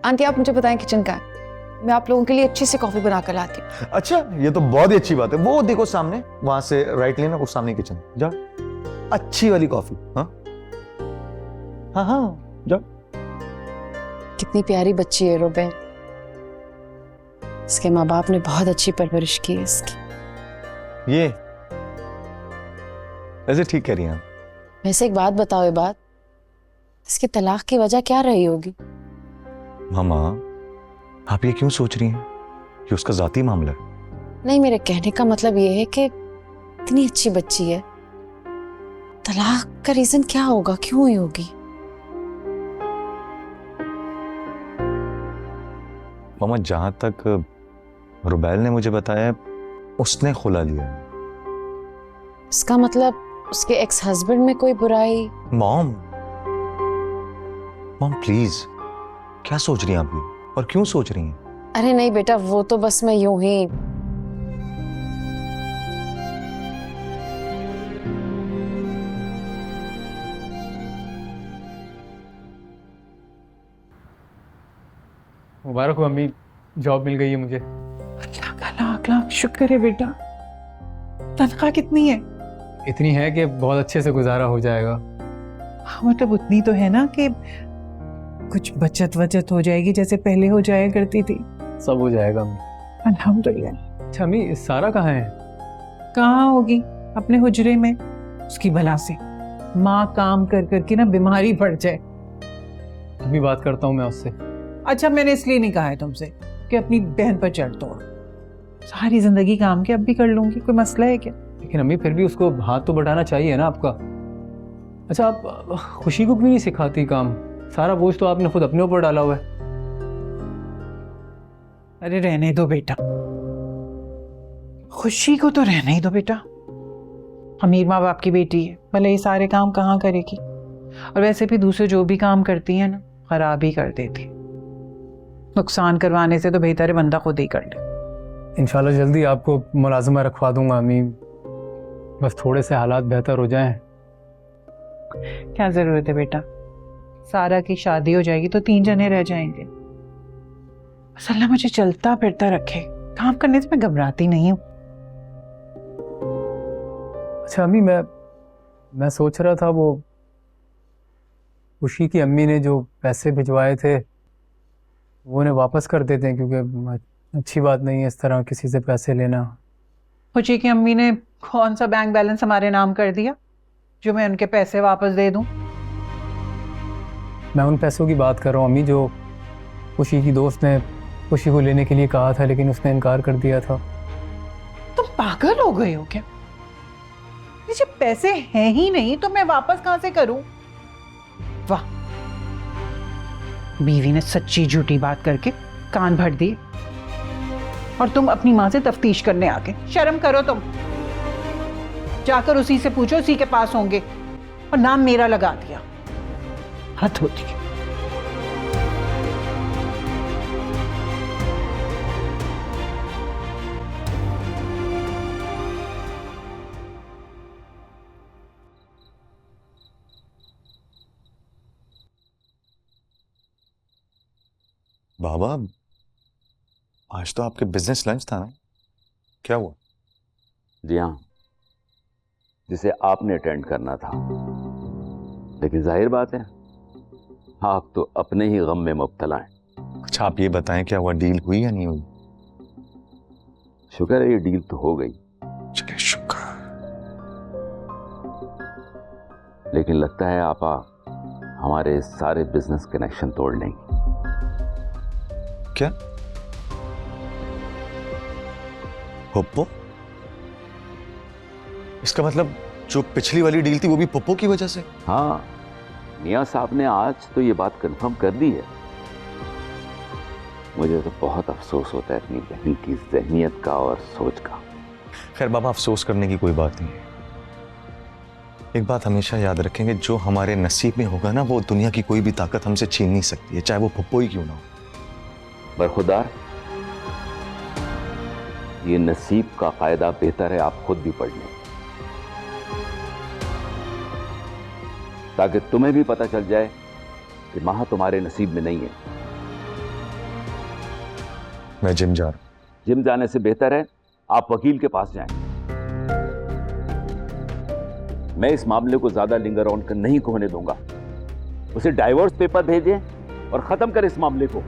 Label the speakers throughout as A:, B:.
A: Aunty आप मुझे बताएं किचन का है, मैं आप लोगों के लिए अच्छी सी कॉफी बना कर लाती हूँ।
B: अच्छा, ये तो बहुत ही अच्छी बात है। वो देखो सामने, वहां से राइट लेना, वो सामने किचन, जा। अच्छी वाली कॉफी। हाँ हाँ हाँ, जा।
A: कितनी प्यारी बच्ची है रुबैन, इसके माँ बाप ने बहुत अच्छी परवरिश की है इसकी।
B: ये ऐसे ठीक कह रही हैं आप।
A: वैसे एक बात बताओ, ये बात इसके तलाक की वजह क्या रही होगी?
B: मामा, आप ये क्यों सोच रही हैं? ये उसका जाती मामला है।
A: नहीं, मेरे कहने का मतलब ये है कि इतनी अच्छी बच्ची है, तलाक का रीजन क्या होगा, क्यों हुई होगी?
B: मामा, जहां तक रुबैल ने मुझे बताया, उसने खुला लिया।
A: इसका मतलब उसके एक्स हस्बैंड में कोई बुराई?
B: मॉम, मॉम प्लीज, क्या सोच रही हैं आप ये, और क्यों सोच रही हैं?
A: अरे नहीं बेटा, वो तो बस मैं यूं ही।
C: मुबारक हो अम्मी, जॉब मिल गई है मुझे।
D: अल्लाह का लाख लाख शुक्र है बेटा। तनख्वाह कितनी है?
C: इतनी है कि बहुत अच्छे से गुजारा हो जाएगा।
D: हाँ, मतलब उतनी तो है ना कि कुछ बचत हो जाएगी जैसे पहले हो जाया करती थी।
C: सब हो जाएगा अम्मी।
D: अल्हम्दुलिल्लाह।
C: अच्छा अम्मी, सारा कहाँ है?
D: कहाँ होगी? अपने हुजरे में। उसकी भला से माँ काम कर करके ना बीमारी पड़ जाए।
C: अभी बात करता हूँ मैं उससे।
D: अच्छा, मैंने इसलिए नहीं कहा है तुमसे कि अपनी बहन पर चढ़ तोड़। सारी जिंदगी काम के अब भी कर लूंगी, कोई मसला है क्या?
C: लेकिन अम्मी फिर भी उसको हाथ तो बढ़ाना चाहिए ना आपका। अच्छा, आप खुशी को क्यों नहीं सिखाती काम? सारा बोझ तो आपने खुद अपने ऊपर डाला हुआ है।
D: अरे रहने दो बेटा, खुशी को तो रहने ही दो बेटा। अमीर माँ बाप की बेटी है, भले ये सारे काम कहाँ करेगी। और वैसे भी दूसरे जो भी काम करती है ना, खराब ही कर देती। नुकसान करवाने से तो बेहतर है बंदा खुद ही कर ले।
C: इंशाल्लाह जल्दी आपको मुलाजमा रखवा दूंगा अम्मी, बस थोड़े से हालात बेहतर हो जाएं।
D: क्या जरूरत है बेटा, सारा की शादी हो जाएगी तो 3 जने रह जाएंगे। बस अल्लाह मुझे चलता फिरता रखे, काम करने से मैं घबराती नहीं हूँ।
C: अच्छा अम्मी, मैं सोच रहा था, वो खुशी की अम्मी ने जो पैसे भिजवाए थे वो उन्हें वापस कर देते हैं, क्योंकि अच्छी बात नहीं है इस तरह किसी से पैसे लेना।
D: खुशी की अम्मी ने कौन सा बैंक बैलेंस हमारे नाम कर दिया जो मैं उनके पैसे वापस दे दूं?
C: मैं उन पैसों की बात कर रहा हूँ अम्मी, जो खुशी की दोस्त ने खुशी को लेने के लिए कहा था, लेकिन उसने इनकार कर दिया था।
D: तुम पागल हो गए हो क्या? मुझे पैसे हैं ही नहीं तो मैं वापस कहां से करूं? वाह, बीवी ने सच्ची झूठी बात करके कान भर दिए, और तुम अपनी मां से तफ्तीश करने आ गए। शर्म करो तुम। जाकर उसी से पूछो, उसी के पास होंगे। और नाम मेरा लगा दिया, हद होती है।
B: बाबा, आज तो आपके बिजनेस लंच था ना, क्या हुआ?
E: जी हाँ, जिसे आपने अटेंड करना था। लेकिन जाहिर बात है, आप तो अपने ही गम में मुब्तला हैं।
B: अच्छा आप ये बताएं, क्या हुआ, डील हुई या नहीं हुई?
E: शुक्र है ये डील तो हो गई,
B: चलिए शुक्र।
E: लेकिन लगता है आपा हमारे सारे बिजनेस कनेक्शन तोड़ लेंगे।
B: क्या? पप्पो? इसका मतलब जो पिछली वाली डील थी वो भी पप्पो की वजह से?
E: हाँ, मियां साहब ने आज तो ये बात कंफर्म कर दी है। मुझे तो बहुत अफसोस होता है अपनी बहन की ज़हनियत का और सोच का।
B: खैर बाबा, अफसोस करने की कोई बात नहीं है। एक बात हमेशा याद रखेंगे, जो हमारे नसीब में होगा ना, वो दुनिया की कोई भी ताकत हमसे छीन नहीं सकती है, चाहे वो पप्पो ही क्यों ना हो।
E: बरखुदार, ये नसीब का कायदा बेहतर है आप खुद भी पढ़ लें, ताकि तुम्हें भी पता चल जाए कि माह तुम्हारे नसीब में नहीं है।
B: मैं जिम जा रहा हूँ।
E: जिम जाने से बेहतर है आप वकील के पास जाएं। मैं इस मामले को ज्यादा लिंगर ऑन कर नहीं होने दूंगा। उसे डाइवोर्स पेपर भेजें और खत्म कर इस मामले को।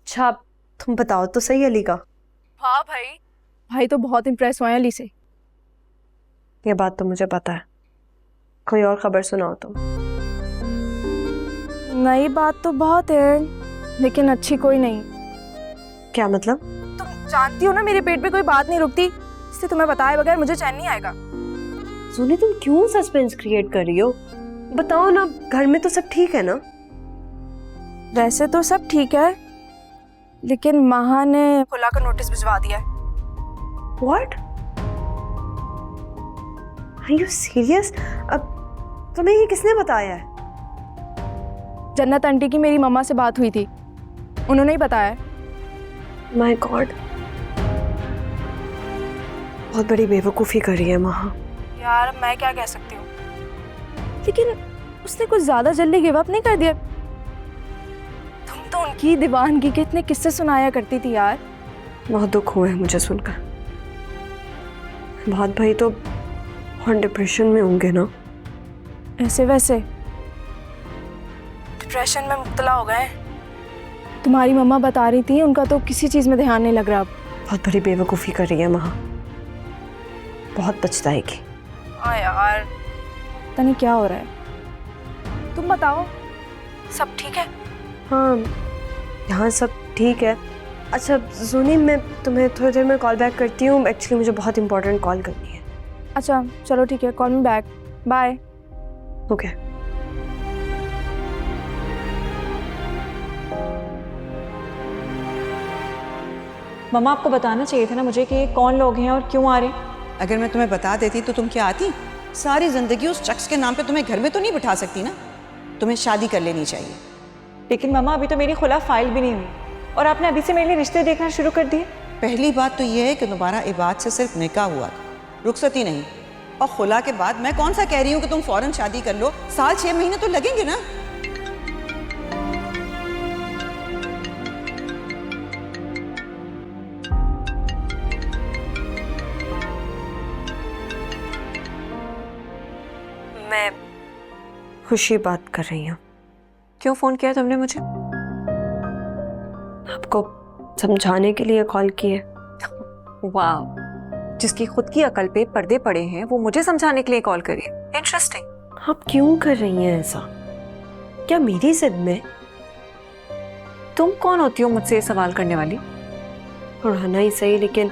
F: अच्छा तुम बताओ तो सही अली का।
G: हाँ भाई, भाई तो बहुत इम्प्रेस हुए हैं अली से।
F: ये बात तो मुझे पता है, कोई और खबर सुनाओ तुम।
G: नई बात तो बहुत है लेकिन अच्छी कोई नहीं।
F: क्या मतलब?
G: तुम जानती हो ना मेरे पेट पे कोई बात नहीं रुकती, इसलिए तुम्हें बताए बगैर मुझे चैन नहीं आएगा।
F: सुनी तुम क्यों सस्पेंस क्रिएट कर रही हो? बताओ ना, घर में तो सब ठीक है ना?
G: वैसे तो सब ठीक है लेकिन महा ने खुला का नोटिस भिजवा दिया है।
F: What? Are you serious? अब तुम्हें ये किसने बताया है?
G: जन्नत आंटी की मेरी मम्मा से बात हुई थी, उन्होंने ही बताया।
F: My God, बहुत बड़ी बेवकूफ़ी कर रही है महा।
G: यार मैं क्या कह सकती हूँ, लेकिन उसने कुछ ज्यादा जल्दी गिव अप नहीं कर दिया। तुम तो उनकी दीवानगी के इतने किस्से सुनाया करती थी यार।
F: बहुत दुख हुआ है मुझे सुनकर। बहुत भाई तो बहुत डिप्रेशन में होंगे ना?
G: ऐसे वैसे डिप्रेशन में मुब्तला हो गए। तुम्हारी मम्मा बता रही थी उनका तो किसी चीज़ में ध्यान नहीं लग रहा अब।
F: बहुत बड़ी बेवकूफ़ी कर रही है महा, बहुत पछताएगी।
G: हाँ यार, पता नहीं क्या हो रहा है। तुम बताओ सब ठीक है?
F: हाँ यहाँ सब ठीक है। अच्छा सुनी, मैं तुम्हें थोड़ी देर में कॉल बैक करती हूँ, एक्चुअली मुझे बहुत इंपॉर्टेंट कॉल करनी है।
G: अच्छा चलो ठीक है, call me back, bye.
F: Okay.
H: मम्मा आपको बताना चाहिए था ना मुझे कि ये कौन लोग हैं और क्यों आ रहे हैं।
I: अगर मैं तुम्हें बता देती तो तुम क्या आती? सारी जिंदगी उस शख्स के नाम पे तुम्हें घर में तो नहीं बिठा सकती ना। तुम्हें शादी कर लेनी चाहिए।
H: लेकिन मम्मा अभी तो मेरी खुला फाइल भी नहीं हुई और आपने अभी से मेरे लिए रिश्ते देखना शुरू कर दिए।
I: पहली बात तो ये है कि तुम्हारा इबाद से सिर्फ निकाह हुआ था, रुखसती नहीं। और खुला के बाद मैं कौन सा कह रही हूँ कि तुम फौरन शादी कर लो, साल 6 महीने तो लगेंगे ना।
F: मैं खुशी बात कर रही हूँ।
H: क्यों फ़ोन किया तुमने मुझे?
F: आपको समझाने के लिए कॉल की है।
H: वाह, जिसकी खुद की अकल पे पर्दे पड़े हैं वो मुझे समझाने के लिए कॉल करी। इंटरेस्टिंग।
F: आप क्यों कर रही हैं ऐसा? क्या मेरी जिद में?
H: तुम कौन होती हो मुझसे ये सवाल करने वाली?
F: पुराना ही सही, लेकिन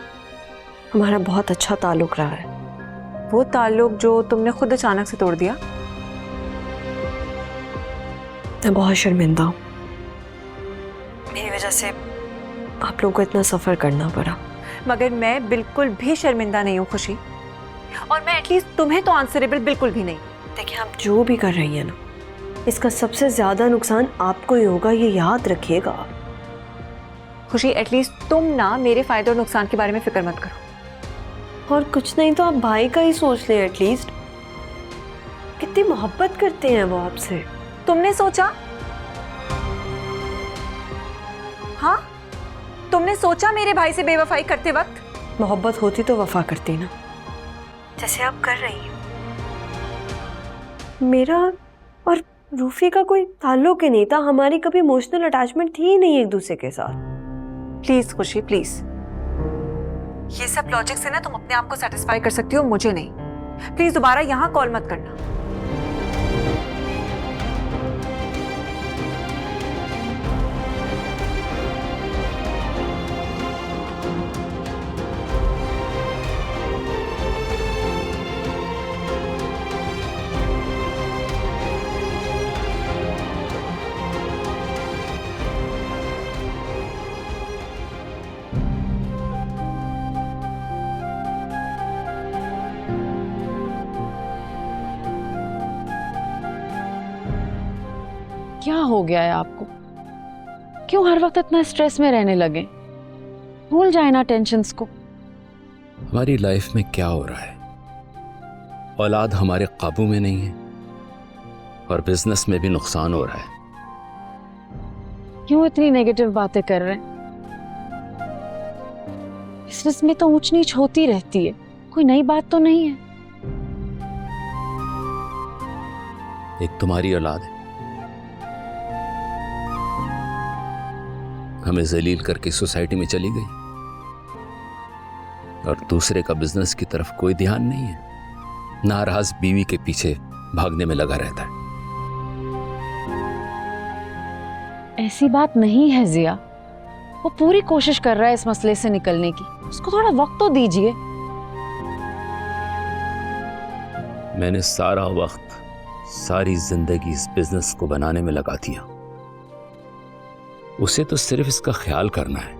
F: हमारा बहुत अच्छा ताल्लुक रहा है।
H: वो ताल्लुक जो तुमने खुद अचानक से तोड़ दिया।
F: मैं बहुत शर्मिंदा हूँ, मेरी वजह से आप लोगों को इतना सफ़र करना पड़ा।
H: मगर मैं बिल्कुल भी शर्मिंदा नहीं हूँ खुशी, और मैं एटलीस्ट तुम्हें तो आंसरेबल बिल्कुल भी नहीं।
F: देखिए आप जो भी कर रही हैं ना, इसका सबसे ज़्यादा नुकसान आपको ही होगा, ये याद रखिएगा।
H: खुशी एटलीस्ट तुम ना मेरे फ़ायदे और नुकसान के बारे में फिक्र मत करो।
F: और कुछ नहीं तो आप भाई का ही सोच लें एटलीस्ट। कितनी मोहब्बत करते हैं वो आपसे।
H: तुमने सोचा? हाँ, तुमने सोचा मेरे भाई से बेवफाई करते वक्त?
F: मोहब्बत होती तो वफा करती ना, जैसे आप कर रही हो। मेरा और रूफी का कोई ताल्लुक ही नहीं था, हमारी कभी इमोशनल अटैचमेंट थी ही नहीं एक दूसरे के साथ।
H: प्लीज खुशी प्लीज, ये सब लॉजिक से ना तुम अपने आप को सेटिस्फाई कर सकती हो, मुझे नहीं। प्लीज दोबारा यहाँ कॉल मत करना।
A: क्या हो गया है आपको? क्यों हर वक्त इतना स्ट्रेस में रहने लगे? भूल जाए ना टेंशन्स को।
E: हमारी लाइफ में क्या हो रहा है? औलाद हमारे काबू में नहीं है और बिजनेस में भी नुकसान हो रहा है।
A: क्यों इतनी नेगेटिव बातें कर रहे हैं? बिजनेस में तो ऊंच नीच होती रहती है, कोई नई बात तो नहीं है।
E: एक तुम्हारी औलाद है, हमें जलील करके सोसाइटी में चली गई, और दूसरे का बिजनेस की तरफ कोई ध्यान नहीं है, नाराज बीवी के पीछे भागने में लगा रहता है।
A: ऐसी बात नहीं है जिया, वो पूरी कोशिश कर रहा है इस मसले से निकलने की, उसको थोड़ा वक्त तो दीजिए।
E: मैंने सारा वक्त, सारी जिंदगी इस बिजनेस को बनाने में लगा दिया। उसे तो सिर्फ इसका ख्याल करना है।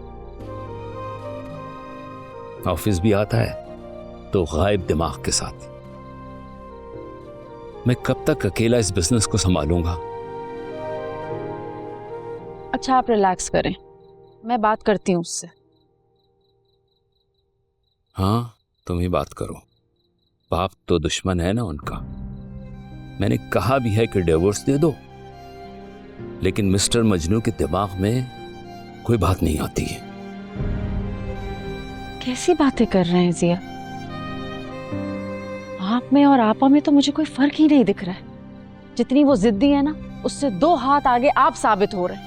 E: ऑफिस भी आता है तो गायब दिमाग के साथ। मैं कब तक अकेला इस बिजनेस को संभालूंगा?
A: अच्छा आप रिलैक्स करें, मैं बात करती हूँ उससे।
E: हाँ, तुम ही बात करो। बाप तो दुश्मन है ना उनका। मैंने कहा भी है कि डिवोर्स दे दो, लेकिन मिस्टर मजनू के दिमाग में कोई बात नहीं आती है।
A: कैसी बातें कर रहे हैं जिया? आप में और आपा में तो मुझे कोई फर्क ही नहीं दिख रहा है। जितनी वो जिद्दी है ना, उससे 2 हाथ आगे आप साबित हो रहे हैं।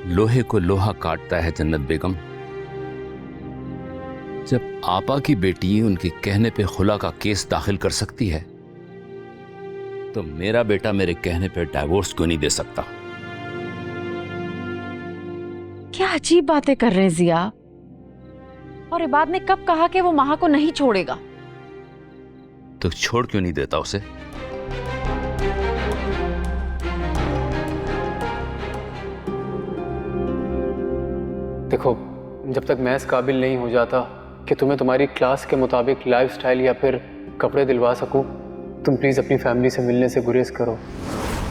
E: लोहे को लोहा काटता है जन्नत बेगम। जब आपा की बेटी उनके कहने पे खुला का केस दाखिल कर सकती है, तो मेरा बेटा मेरे कहने पे डाइवोर्स क्यों नहीं दे सकता?
A: क्या अजीब बातें कर रहे हैं जिया। और इबाद ने कब कहा कि वो महा को नहीं छोड़ेगा?
E: तो छोड़ क्यों नहीं देता उसे?
C: देखो, जब तक मैं इस काबिल नहीं हो जाता कि तुम्हें तुम्हारी क्लास के मुताबिक लाइफस्टाइल या फिर कपड़े दिलवा सकूं, तुम प्लीज़ अपनी फैमिली से मिलने से गुरेज करो।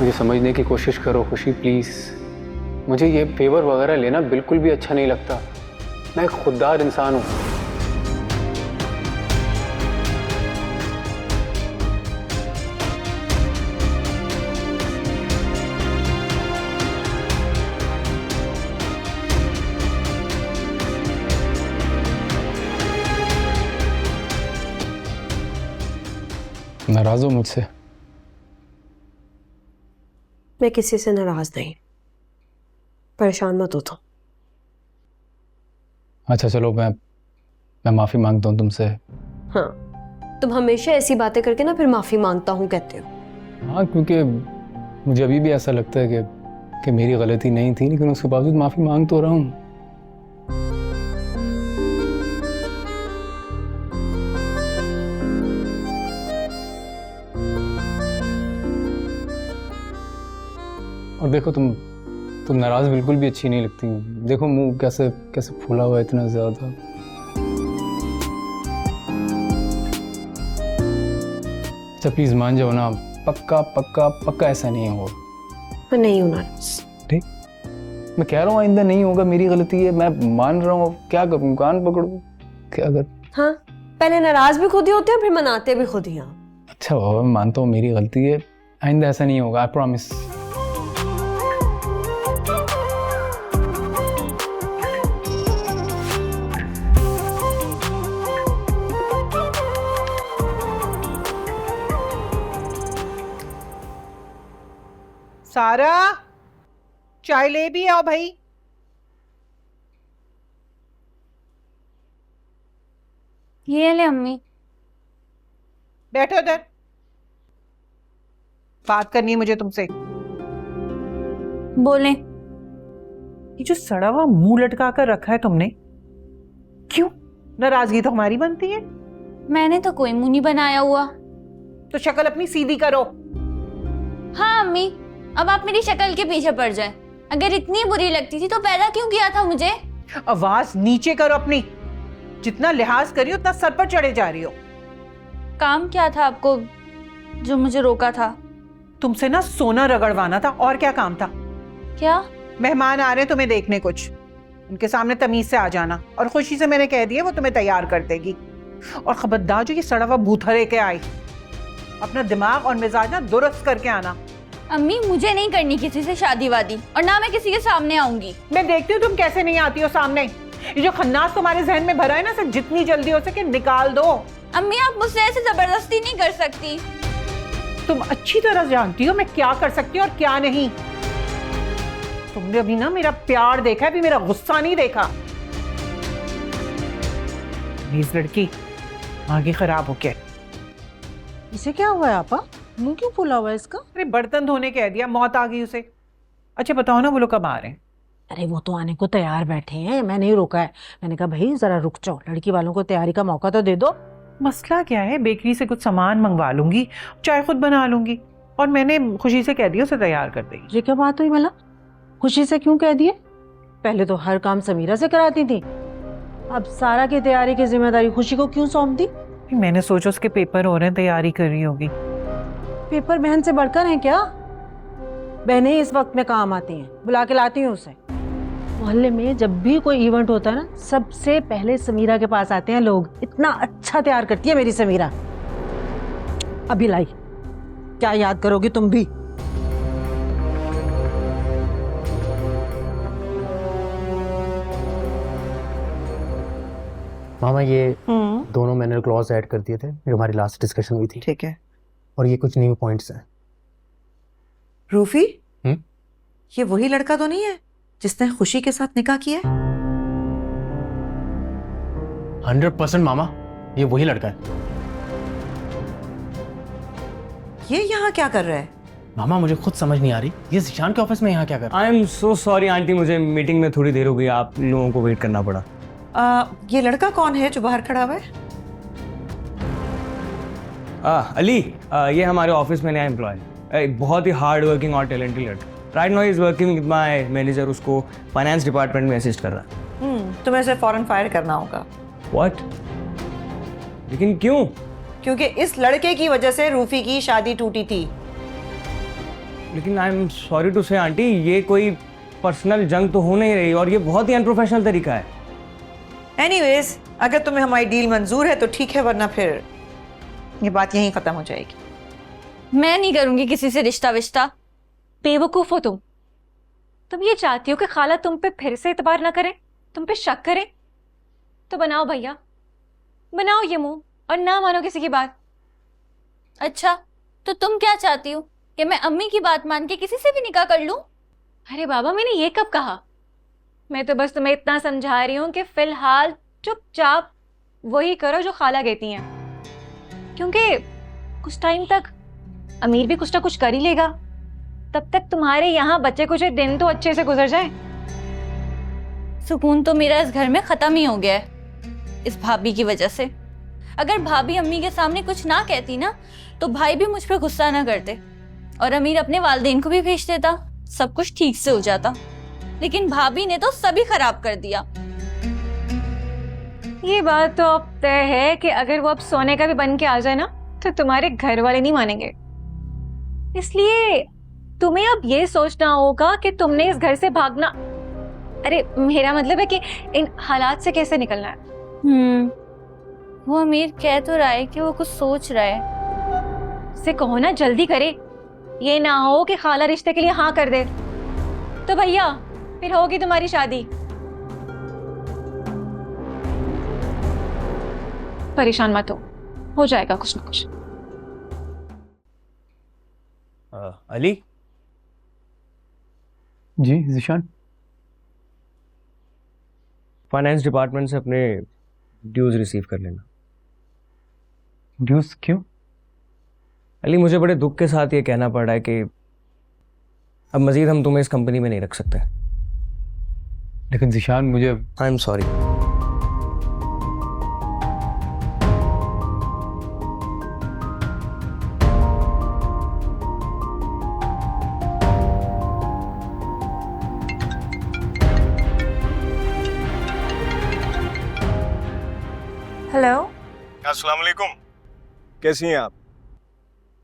C: मुझे समझने की कोशिश करो खुशी, प्लीज़। मुझे ये फेवर वगैरह लेना बिल्कुल भी अच्छा नहीं लगता। मैं एक खुददार इंसान हूँ। नाराज हो मुझसे?
F: मैं किसी से नाराज नहीं, परेशान मत हो तुम।
C: अच्छा चलो, मैं माफ़ी मांगता हूँ तुमसे।
F: हाँ, तुम हमेशा ऐसी बातें करके ना फिर माफ़ी मांगता हूँ कहते हो।
C: हाँ, क्योंकि मुझे अभी भी ऐसा लगता है कि मेरी गलती नहीं थी, लेकिन उसके बावजूद माफ़ी मांग तो रहा हूँ। और देखो, तुम नाराज बिल्कुल भी अच्छी नहीं लगती। देखो मुंह कैसे कैसे फूला हुआ है इतना ज्यादा। अच्छा प्लीज मान जाओ ना, पक्का पक्का पक्का ऐसा नहीं होगा।
F: मैं नहीं हूं नाराज।
C: ठीक, मैं कह रहा हूँ आइंदा नहीं होगा, मेरी गलती है, मैं मान रहा हूँ। क्या करूँ, कान पकड़ू, क्या कर?
F: हाँ, पहले नाराज भी खुद ही होते हैं, फिर मनाते भी खुद ही।
C: अच्छा बाबा, मैं मानता हूँ मेरी गलती है, आइंदा ऐसा नहीं होगा, आई प्रॉमिस।
D: सारा, चाय ले भी आओ भाई।
G: ये ले अम्मी।
D: बैठो इधर, बात करनी है मुझे तुमसे।
G: बोले।
D: ये जो सड़ा हुआ मुंह लटका कर रखा है तुमने, क्यों? नाराजगी तो हमारी बनती है।
G: मैंने तो कोई मुंह नहीं बनाया हुआ।
D: तो शक्ल अपनी सीधी करो।
G: हाँ अम्मी, अब आप मेरी शक्ल के पीछे पड़ जाए। अगर इतनी बुरी लगती थी तो पैदा क्यों किया था मुझे?
D: आवाज नीचे करो अपनी। जितना लिहाज करी हो उतना सर पर चढ़े जा रही हो।
G: काम क्या था आपको जो मुझे रोका था?
D: तुमसे ना सोना रगड़वाना था, और क्या काम था?
G: क्या?
D: मेहमान आ रहे हैं तुम्हें देखने, कुछ उनके सामने तमीज से आ जाना, और खुशी से मैंने कह दिया वो तुम्हें तैयार कर देगी। और खबरदार जो ये सड़ा हुआ बूथा लेके आई, अपना दिमाग और मिजाज ना दुरुस्त करके आना।
G: अम्मी मुझे नहीं करनी किसी से शादी वादी, और ना मैं किसी के सामने आऊंगी।
D: मैं देखती हूँ तुम कैसे नहीं आती हो सामने। ये जो खन्नास तुम्हारे जहन में भरा है ना, इसे जितनी जल्दी हो सके निकाल दो।
G: अम्मी आप मुझसे ऐसे जबरदस्ती नहीं कर सकती।
D: तुम अच्छी तरह जानती हो मैं क्या कर सकती हूँ और क्या नहीं। तुमने अभी ना मेरा प्यार देखा है, अभी मेरा गुस्सा नहीं देखा। इस लड़की आगे खराब हो गया।
J: इसे क्या हुआ है आपा? मुंह क्यों फूला हुआ है इसका?
D: अरे बर्तन धोने कह दिया, मौत आ गई उसे। अच्छा बताओ ना वो लोग कब आ रहे हैं?
J: अरे वो तो आने को तैयार बैठे हैं, मैं नहीं रोका है। मैंने कहा भाई जरा रुक जाओ, लड़की वालों को तैयारी का मौका तो दे दो।
D: मसला क्या है, बेकरी से कुछ सामान मंगवा लूंगी, चाय खुद बना लूंगी, और मैंने खुशी से कह दिया उसे तैयार कर देगी।
J: ये क्या बात हुई भला? खुशी से क्यों कह दिए? पहले तो हर काम समीरा से कराती थी, अब सारा की तैयारी की जिम्मेदारी खुशी को क्यों सौंप दी?
D: मैंने सोचा उसके पेपर हो रहे हैं, तैयारी कर रही होगी।
J: पेपर बहन से बढ़कर हैं क्या? बहनें ही इस वक्त में काम आती हैं, बुला के लाती हूँ उसे। मोहल्ले में जब भी कोई इवेंट होता है ना, सबसे पहले समीरा के पास आते हैं लोग। इतना अच्छा तैयार करती है मेरी समीरा। अभी लाई, क्या याद करोगी तुम भी?
C: मामा ये दोनों मैंने क्लॉज ऐड कर दिए थे जो हमारी लास्ट डिस्कशन हुई थी।
I: ठीक है।
C: और ये कुछ न्यू पॉइंट्स हैं।
I: रूफी, ये वही लड़का तो नहीं है जिसने खुशी के साथ निकाह किया है?
C: 100% मामा, ये वही लड़का है।
I: ये यहाँ क्या कर रहा है?
C: मामा मुझे खुद समझ नहीं आ रही, ये ज़िशान के ऑफिस में यहाँ क्या कर रहा है?
K: I am so sorry aunty, मुझे मीटिंग में थोड़ी देर हो गई, आप लोगों को वेट करना पड़ा।
I: ये लड़का कौन है जो बाहर खड़ा हुआ है?
K: अली, ये हमारे ऑफिस में नया एम्प्लॉय, बहुत ही हार्ड वर्किंग और टैलेंटेड लड़का। Right now is working with my manager, उसको फाइनेंस डिपार्टमेंट में असिस्ट कर रहा है।
I: तुम्हें इसे फौरन फायर करना होगा।
K: व्हाट? लेकिन क्यों?
I: क्योंकि इस लड़के की वजह से रूफी की शादी टूटी थी।
K: लेकिन आई एम सॉरी टू से आंटी, ये कोई पर्सनल जंग तो हो नहीं रही, और ये बहुत ही अनप्रोफेशनल तरीका है।
I: एनीवेज, अगर तुम्हें हमारी डील मंजूर है तो ठीक है, वरना फिर ये बात यहीं खत्म हो जाएगी।
G: मैं नहीं करूंगी किसी से रिश्ता विश्ता। बेवकूफ हो तुम ये चाहती हो कि खाला तुम पे फिर से एतबार ना करे, तुम पे शक करे? तो बनाओ भैया, बनाओ ये मुंह और ना मानो किसी की बात। अच्छा तो तुम क्या चाहती हो कि मैं अम्मी की बात मान के किसी से भी निकाह कर लूं? अरे बाबा मैंने ये कब कहा? मैं तो बस तुम्हें इतना समझा रही हूँ कि फिलहाल चुपचाप वही करो जो खाला कहती हैं, क्योंकि कुछ टाइम तक अमीर भी कुछ ना कुछ कर ही लेगा। तब तक तुम्हारे यहाँ बच्चे कुछ दिन तो अच्छे से गुजर जाए। सुकून तो मेरा इस घर में खत्म ही हो गया है इस भाभी की वजह से। अगर भाभी अम्मी के सामने कुछ ना कहती ना, तो भाई भी मुझ पर गुस्सा ना करते और अमीर अपने वालिदैन को भी भेज देता, सब कुछ ठीक से हो जाता। लेकिन भाभी ने तो सभी खराब कर दिया। ये बात तो अब तय है कि अगर वो अब सोने का भी बन के आ जाए ना, तो तुम्हारे घर वाले नहीं मानेंगे। इसलिए तुम्हें अब ये सोचना होगा कि तुमने इस घर से भागना, अरे मेरा मतलब है कि इन हालात से कैसे निकलना है। वो अमीर कह तो रहा है कि वो कुछ सोच रहा है। उससे कहो ना जल्दी करे, ये ना हो कि खाला रिश्ते के लिए हाँ कर दे तो भैया फिर होगी तुम्हारी शादी। परेशान मत हो जाएगा कुछ ना कुछ।
K: अली
C: जी ज़िशान,
K: फाइनेंस डिपार्टमेंट से अपने ड्यूज रिसीव कर लेना।
C: ड्यूज क्यों?
K: अली मुझे बड़े दुख के साथ ये कहना पड़ रहा है कि अब मजीद हम तुम्हें इस कंपनी में नहीं रख सकते।
C: लेकिन ज़िशान मुझे,
K: आई एम सॉरी।
G: हेलो,
L: अस्सलाम वालेकुम, कैसी हैं आप?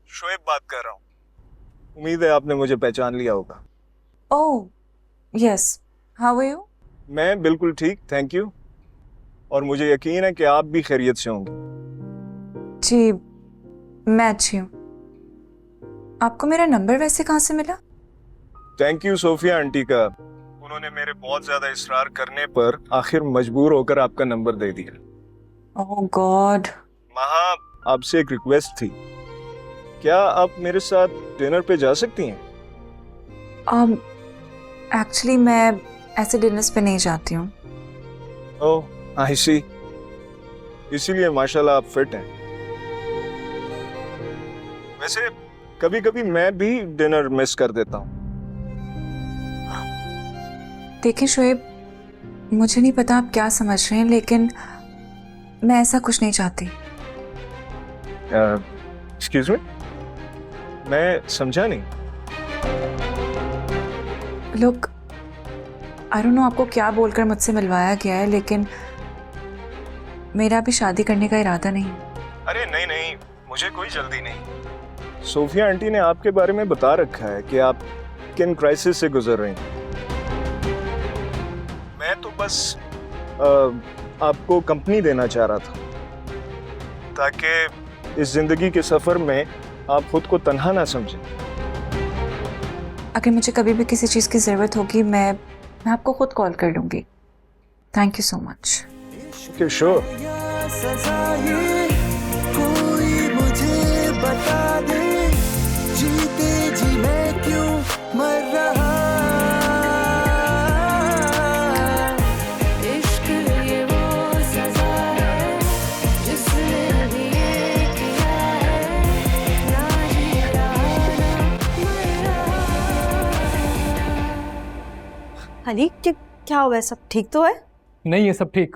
L: शोएब बात कर रहा हूँ। उम्मीद है आपने मुझे पहचान लिया होगा।
H: Oh yes, how are you?
L: मैं बिल्कुल ठीक, थैंक यू। और मुझे यकीन है कि आप भी खैरियत से होंगे।
H: जी मैं अच्छी हूँ। आपको मेरा नंबर वैसे कहाँ से मिला?
L: थैंक यू सोफिया आंटी का, उन्होंने मेरे बहुत ज्यादा इसरार करने पर आखिर मजबूर होकर आपका नंबर दे दिया।
H: ओह गॉड।
L: महा, आपसे एक रिक्वेस्ट थी, क्या आप मेरे साथ डिनर पे जा सकती हैं?
H: एक्चुअली मैं ऐसे डिनर्स पे नहीं जाती हूँ।
L: ओह आई सी, इसीलिए माशाल्लाह आप फिट हैं। वैसे कभी कभी मैं भी डिनर मिस कर देता हूँ।
H: देखिए शोएब, मुझे नहीं पता आप क्या समझ रहे हैं, लेकिन मैं ऐसा कुछ नहीं चाहती।
L: एक्सक्यूज मी, मैं समझा नहीं।
H: लुक, आई डोंट नो आपको क्या बोलकर मुझसे मिलवाया गया है, लेकिन मेरा भी शादी करने का इरादा नहीं।
L: अरे नहीं नहीं, मुझे कोई जल्दी नहीं। सोफिया आंटी ने आपके बारे में बता रखा है कि आप किन क्राइसिस से गुजर रही हैं। मैं तो बस आपको कंपनी देना चाह रहा था, ताकि इस जिंदगी के सफर में आप खुद को तन्हा ना समझें।
H: अगर मुझे कभी भी किसी चीज़ की ज़रूरत होगी, मैं आपको खुद कॉल कर लूँगी। Thank you so much.
L: Okay sure.
M: कोई मुझे बता दे, जीते जी मैं क्यों मर रहा। इश्क ये वो सजा है जिसने अभी ये किया है, ना जी रहा ना मर रहा।
F: अली क्या हुआ है? सब ठीक तो है?
C: नहीं है सब ठीक,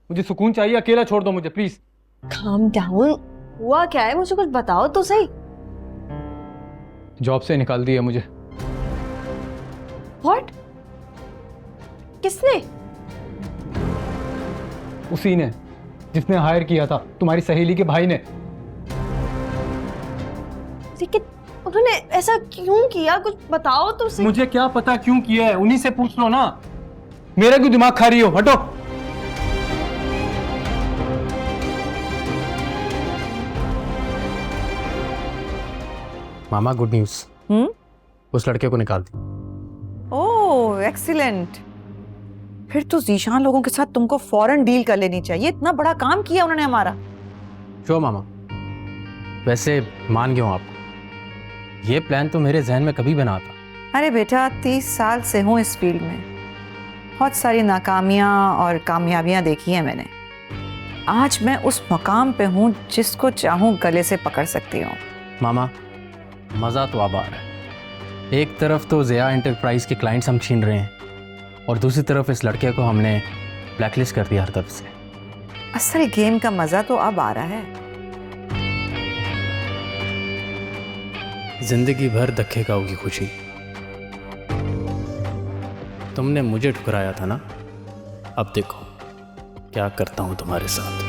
C: मुझे सुकून चाहिए, अकेला छोड़ दो मुझे प्लीज।
F: काम डाउन, हुआ क्या है? मुझे कुछ बताओ तो सही।
C: जॉब से निकाल दिया मुझे।
F: व्हाट? किसने?
C: उसी ने जिसने हायर किया था, तुम्हारी सहेली के भाई ने।
F: लेकिन उन्होंने ऐसा क्यों किया? कुछ बताओ तो सही।
C: मुझे क्या पता क्यों किया है, उन्हीं से पूछ लो ना। मेरा क्यों दिमाग खा रही हो? हटो।
K: मामा गुड न्यूज़, उस लड़के को निकाल दी।
I: ओह एक्सीलेंट। फिर तो जीशान लोगों के साथ तुमको फौरन डील कर लेनी चाहिए, इतना बड़ा काम किया उन्होंने हमारा।
K: क्यों मामा, वैसे मान गया हूं आप, ये प्लान तो मेरे जहन में कभी बना था।
I: अरे बेटा 30 साल से हूँ इस फील्ड में, बहुत सारी नाकामियां और कामयाबियां देखी हैं मैंने। आज मैं उस मकाम पे हूँ जिसको चाहूँ गले से पकड़ सकती हूँ।
K: मामा मज़ा तो अब आ रहा है। एक तरफ तो ज़िया एंटरप्राइज के क्लाइंट्स हम छीन रहे हैं, और दूसरी तरफ इस लड़के को हमने ब्लैकलिस्ट कर दिया हर तरफ से।
I: असल गेम का मज़ा तो अब आ रहा है।
K: जिंदगी भर धक्के खाओगी खुशी। तुमने मुझे ठुकराया था ना, अब देखो क्या करता हूं तुम्हारे साथ।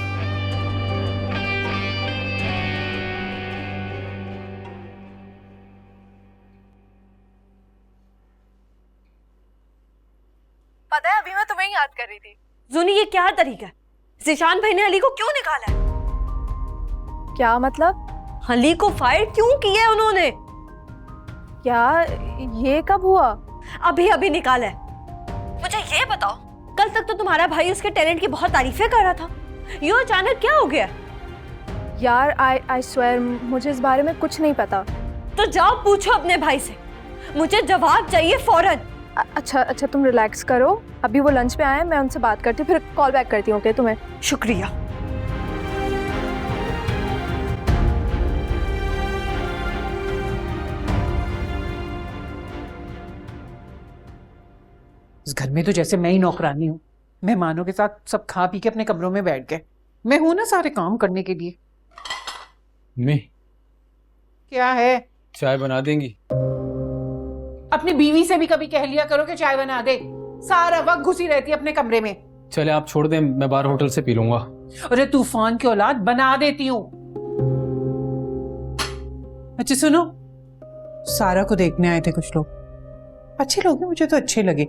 F: पता है अभी मैं तुम्हें याद कर रही थी। जुनी ये क्या तरीका है? ज़ीशान भाई ने अली को क्यों निकाला है? क्या मतलब? अली को फायर क्यों किया है उन्होंने? क्या ये कब हुआ? अभी अभी निकाला है। मुझे ये बताओ, कल तक तो तुम्हारा भाई उसके टैलेंट की बहुत तारीफें कर रहा था, ये अचानक क्या हो गया?
N: यार आई स्वेयर मुझे इस बारे में कुछ नहीं पता।
F: तो जाओ पूछो अपने भाई से, मुझे जवाब चाहिए फौरन।
N: अच्छा तुम रिलैक्स करो, अभी वो लंच पे आए हैं, मैं उनसे बात करती हूँ, फिर कॉल बैक करती हूँ। ओके तुम्हें?
F: शुक्रिया।
D: इस घर में तो जैसे मैं ही नौकरानी हूँ, मेहमानों के साथ सब खा पी के अपने कमरों में बैठ गए। मैं हूं ना सारे काम करने के लिए।
C: मम्मी
D: क्या है?
C: चाय बना देंगी?
D: अपनी बीवी से भी कभी कह लिया करो कि चाय बना दे, सारा वक्त घुसी रहती है अपने कमरे में।
C: चले आप छोड़ दें, मैं बाहर होटल से पी लूंगा।
D: अरे तूफान की औलाद, बना देती हूँ। अच्छा सुनो,
O: सारा को देखने आए थे कुछ लोग। अच्छे लोग हैं, मुझे तो अच्छे लगे।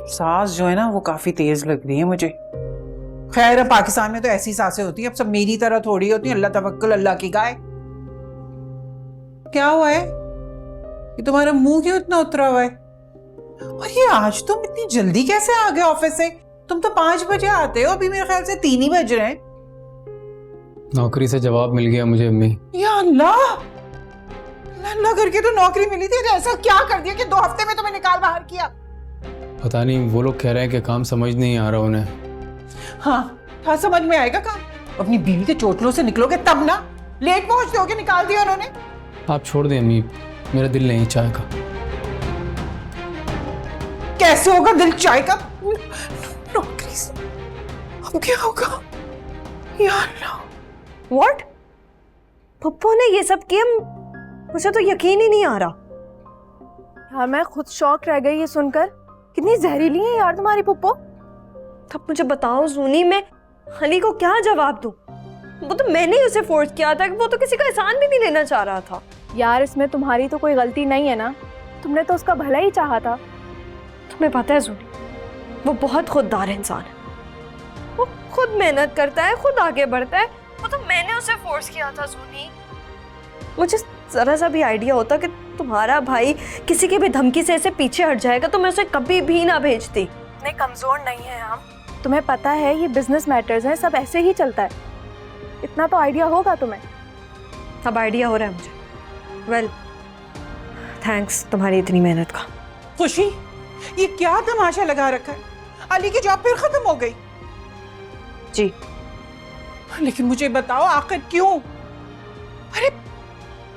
O: सास जो है ना वो काफी तेज लग रही है मुझे। खैर अब पाकिस्तान में तो ऐसी सासें होती हैं, अब सब मेरी तरह थोड़ी होती हैं। अल्लाह तवक्कल अल्लाह की गाय। क्या हुआ है? ये तुम्हारा मुंह क्यों इतना उतरा हुआ है? और ये आज तुम इतनी जल्दी कैसे आ गए ऑफिस से? तुम तो 5 बजे आते हो, अभी मेरे ख्याल से 3 ही बज रहे हैं।
C: नौकरी से जवाब मिल गया मुझे अम्मी।
O: या अल्लाह, अल्लाह करके तो नौकरी मिली थी, ऐसा क्या कर दिया कि 2 हफ्ते में तुम्हें निकाल बाहर किया?
C: पता नहीं, वो लोग कह रहे हैं कि काम समझ नहीं आ रहा उन्हें।
O: हाँ समझ में आएगा काम। अपनी बीवी के चोटलों से निकलोगे तब ना। लेट पहुंचते होगे, निकाल दिया उन्होंने।
C: आप छोड़ दें अम्मी, मेरा दिल नहीं चाय का।
O: कैसे होगा दिल चाय का? नौकरी से अब क्या होगा? या अल्लाह।
F: व्हाट? पप्पू ने ये सब किया? मुझे तो यकीन ही नहीं आ रहा।
N: यार मैं खुद शॉक रह गई ये सुनकर। कितनी जहरीली है यार तुम्हारी पुप्पो।
F: तब मुझे बताओ जूनी, मैं अली को क्या जवाब दूं? वो तो मैंने ही उसे फोर्स किया था, वो तो किसी का एहसान भी नहीं लेना चाह रहा था।
N: यार इसमें तुम्हारी तो कोई गलती नहीं है ना, तुमने तो उसका भला ही चाहा था।
F: तुम्हें पता है जूनी, वो बहुत खुददार इंसान है। वो खुद मेहनत करता है, खुद आगे बढ़ता है। वो तो मैंने उसे फोर्स किया था जूनी। मुझे जरा सा भी आइडिया होता कि तुम्हारा भाई किसी की भी धमकी से ऐसे पीछे हट जाएगा तो मैं उसे कभी भी ना भेजती।
N: इतने कमजोर नहीं है हम। तुम्हें पता है ये बिजनेस मैटर्स हैं, सब ऐसे ही चलता है। इतना तो आइडिया होगा तुम्हें।
F: अब आइडिया हो रहा है मुझे। वेल थैंक्स तुम्हारी इतनी मेहनत का।
O: खुशी, ये क्या तमाशा लगा रखा है? अली की जॉब फिर खत्म हो गई?
F: जी।
O: लेकिन मुझे बताओ आखिर क्यों? अरे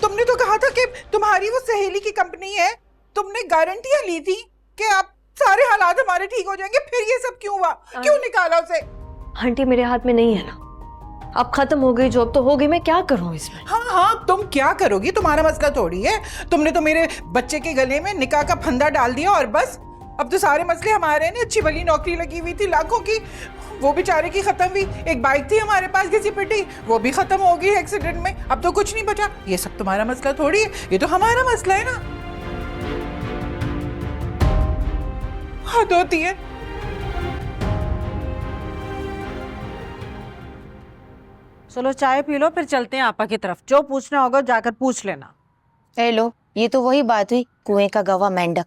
O: तुमने तो कहा था कि तुम्हारी वो सहेली की कंपनी है, तुमने गारंटियां ली थी कि आप सारे हालात हमारे ठीक हो जाएंगे, फिर ये सब क्यों हुआ? क्यों निकाला उसे?
F: आंटी मेरे हाथ में नहीं है ना, अब खत्म हो गई जॉब तो हो गई, मैं क्या करूं इसमें?
O: हाँ तुम क्या करोगी, तुम्हारा मसला थोड़ी है। तुमने तो मेरे बच्चे के गले में निकाह का फंदा डाल दिया और बस। अब तो सारे मसले हमारे हैं। अच्छी भली नौकरी लगी हुई थी लाखों की, वो बेचारे की खत्म हुई। एक बाइक थी हमारे पास घिसी पिटी, वो भी खत्म हो गई एक्सीडेंट में। अब तो कुछ नहीं बचा। ये सब तुम्हारा मसला थोड़ी है, ये तो हमारा मसला है ना। हद होती है।
J: चलो चाय पी लो, फिर चलते हैं आपा की तरफ। जो पूछना होगा जाकर पूछ लेना।
P: ए लो, ये तो वही बात हुई, कुएं का गवा मेंढक।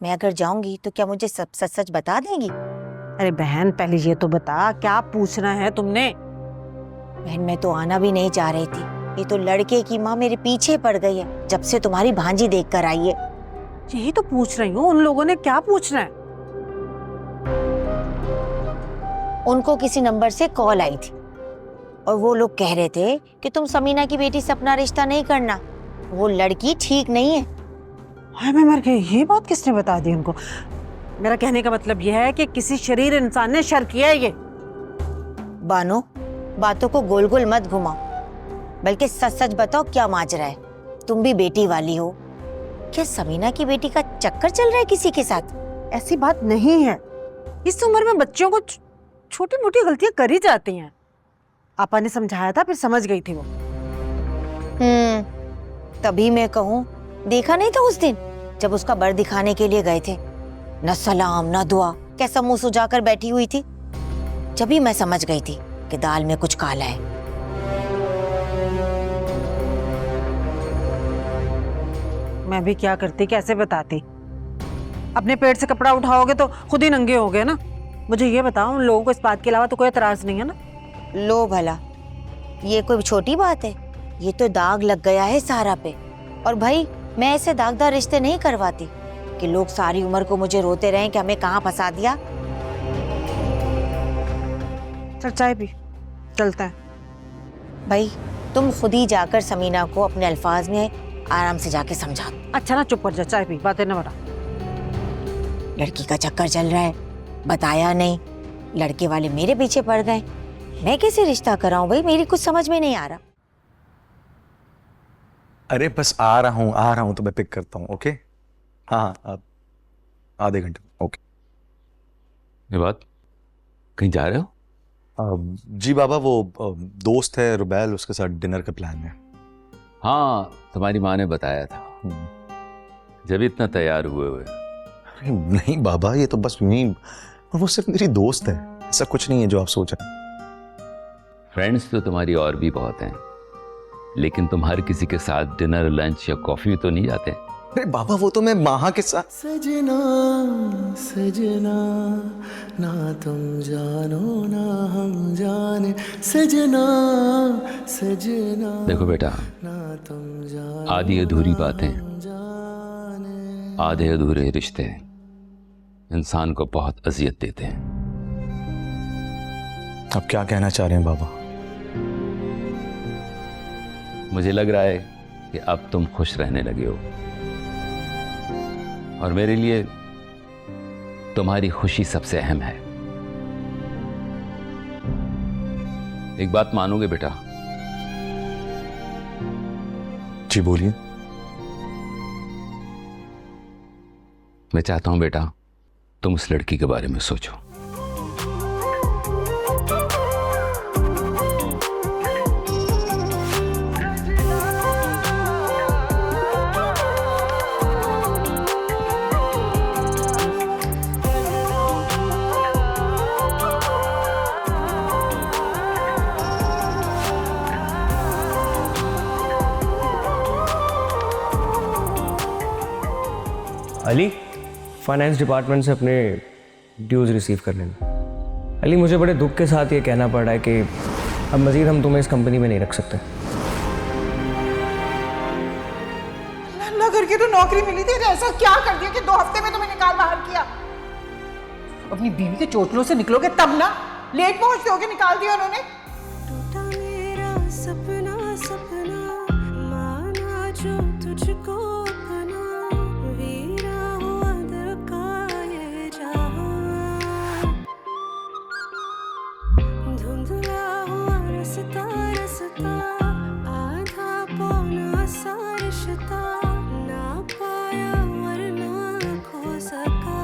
P: मैं अगर जाऊंगी तो क्या मुझे सब सच सच बता देंगी?
J: अरे बहन पहले ये तो बता, क्या पूछना है तुमने?
P: बहन मैं तो आना भी नहीं चाह रही थी, ये तो लड़के की माँ मेरे पीछे पड़ गई है जब से तुम्हारी भांजी देख कर आई है।
J: यही तो पूछ रही हूँ, उन लोगों ने क्या पूछना है?
P: उनको किसी नंबर से कॉल आई थी और वो लोग कह रहे थे कि तुम समीना की बेटी से अपना रिश्ता नहीं करना, वो लड़की ठीक नहीं है।
J: हाय मैं मर गई, ये बात किसने बता दी उनको? मेरा कहने का मतलब यह है कि किसी शरीर इंसान ने शर किया है ये।
P: बानो, बातों को गोल गोल मत घुमाओ, बल्कि सच सच बताओ क्या माजरा है। तुम भी बेटी वाली हो, क्या समीना की बेटी का चक्कर चल रहा है किसी के साथ?
J: ऐसी बात नहीं है, इस उम्र में बच्चों को छोटी मोटी गलतियां कर ही जाती हैं। आपा ने समझाया था, फिर समझ गई थी वो।
P: तभी मैं कहूँ, देखा नहीं था उस दिन जब उसका बर दिखाने के लिए गए थे? न सलाम न दुआ, कैसा मुंह सुजाकर बैठी हुई थी। जब ही मैं समझ गई थी कि दाल में कुछ काला है।
J: मैं भी क्या करती, कैसे बताती? अपने पेट से कपड़ा उठाओगे तो खुद ही नंगे हो गए ना। मुझे ये बताओ, उन लोगों को इस बात के अलावा तो कोई एतराज नहीं है ना?
P: लो भला, ये कोई छोटी बात है? ये तो दाग लग गया है सारा पे। और भाई मैं ऐसे दागदार रिश्ते नहीं करवाती कि लोग सारी उम्र को मुझे रोते रहें कि हमें कहाँ फंसा दिया।
J: चल चाय पी, चलता है।
P: भाई तुम खुद ही जाकर समीना को अपने अल्फाज में आराम से जाके समझा।
J: अच्छा ना चुप कर जा, चाय पी, बातें न बढ़ा।
P: लड़की का चक्कर चल रहा है, बताया नहीं, लड़के वाले मेरे पीछे पड़ गए। मैं कैसे रिश्ता कराऊं भाई, मेरी कुछ समझ में नहीं आ रहा।
B: अरे बस आ रहा हूँ तो मैं पिक करता हूँ। ओके हाँ आप आधे घंटे। ओके
E: ये बात कहीं जा रहे हो?
B: जी बाबा, वो दोस्त है रुबैल, उसके साथ डिनर का प्लान है।
E: हाँ, तुम्हारी माँ ने बताया था जब इतना तैयार हुए हुए।
B: अरे नहीं बाबा, ये तो बस यूं ही, और वो सिर्फ मेरी दोस्त है, ऐसा कुछ नहीं है जो आप सोच रहे हैं।
E: फ्रेंड्स तो तुम्हारी और भी बहुत हैं, लेकिन तुम हर किसी के साथ डिनर, लंच या कॉफी तो नहीं जाते।
B: अरे बाबा, वो तो मैं माहा के साथ।
M: सजना सजना ना तुम जानो ना हम जाने, सजना सजना।
E: देखो बेटा, आधी अधूरी बातें, आधे अधूरे रिश्ते इंसान को बहुत अजियत देते हैं।
B: अब क्या कहना चाह रहे हैं बाबा?
E: मुझे लग रहा है कि अब तुम खुश रहने लगे हो, और मेरे लिए तुम्हारी खुशी सबसे अहम है। एक बात मानोगे बेटा?
B: जी बोलिए।
E: मैं चाहता हूं बेटा तुम उस लड़की के बारे में सोचो।
K: अली, फाइनेंस डिपार्टमेंट से अपने ड्यूज़ रिसीव कर लेना। अली, मुझे बड़े दुख के साथ ये कहना पड़ रहा है कि अब मज़ीद हम तुम्हें इस कंपनी में नहीं रख सकते।
O: अल्लाह करके तो नौकरी मिली थी, ऐसा क्या कर दिया कि 2 हफ्ते में तुम्हें निकाल बाहर किया? अपनी बीवी के चोचलों से निकलोगे तब ना, लेट पहुंचते होगे, निकाल दिया उन्होंने।
M: सपना सपना माना जो तुझको अपना, वीरा हुआ दिल का ये जहां, धुंधला हुआ रास्ता रास्ता, आधा पौना सा रिश्ता, ना पाया वरना खो सका,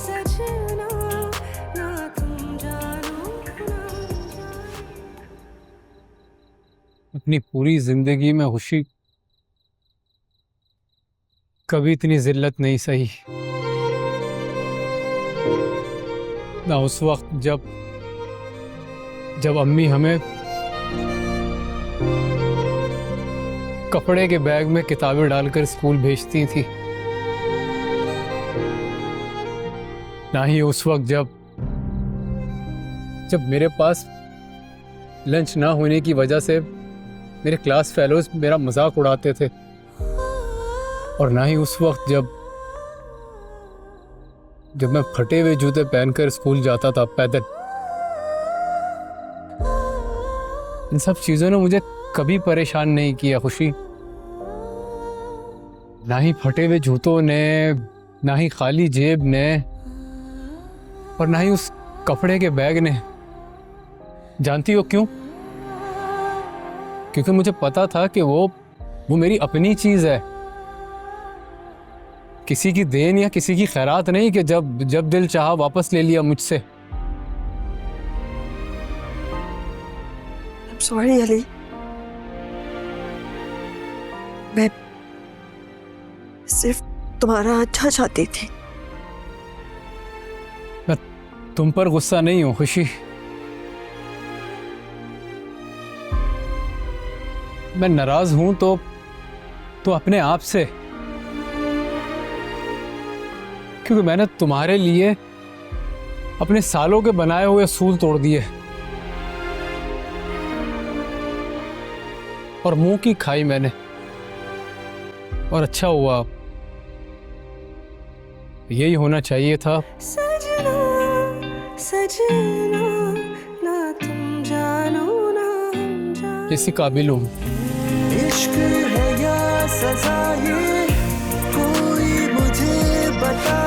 M: सजना ना तुम जानो ना
C: अपनी पूरी जिंदगी में खुशी कभी इतनी जिल्लत नहीं सही, ना उस वक्त जब अम्मी हमें कपड़े के बैग में किताबें डालकर स्कूल भेजती थी, ना ही उस वक्त जब मेरे पास लंच ना होने की वजह से मेरे क्लास फेलोज मेरा मजाक उड़ाते थे, और ना ही उस वक्त जब मैं फटे हुए जूते पहनकर स्कूल जाता था पैदल। इन सब चीजों ने मुझे कभी परेशान नहीं किया खुशी, ना ही फटे हुए जूतों ने, ना ही खाली जेब ने, और ना ही उस कपड़े के बैग ने। जानती हो क्यों? क्योंकि मुझे पता था कि वो मेरी अपनी चीज है, किसी की देन या किसी की खैरात नहीं कि जब दिल चाहा वापस ले लिया मुझसे।
F: I'm sorry अली, मैं सिर्फ तुम्हारा अच्छा चाहती थी।
C: मैं तुम पर गुस्सा नहीं हूं खुशी, मैं नाराज हूं तो अपने आप से, क्योंकि मैंने तुम्हारे लिए अपने सालों के बनाए हुए असूल तोड़ दिए और मुंह की खाई मैंने, और अच्छा हुआ, यही होना चाहिए था।
M: सजना सजना ना तुम जानो ना हम जाने,
C: इसी काबिल हूं।
M: इश्क है या सजा ये कोई मुझे बता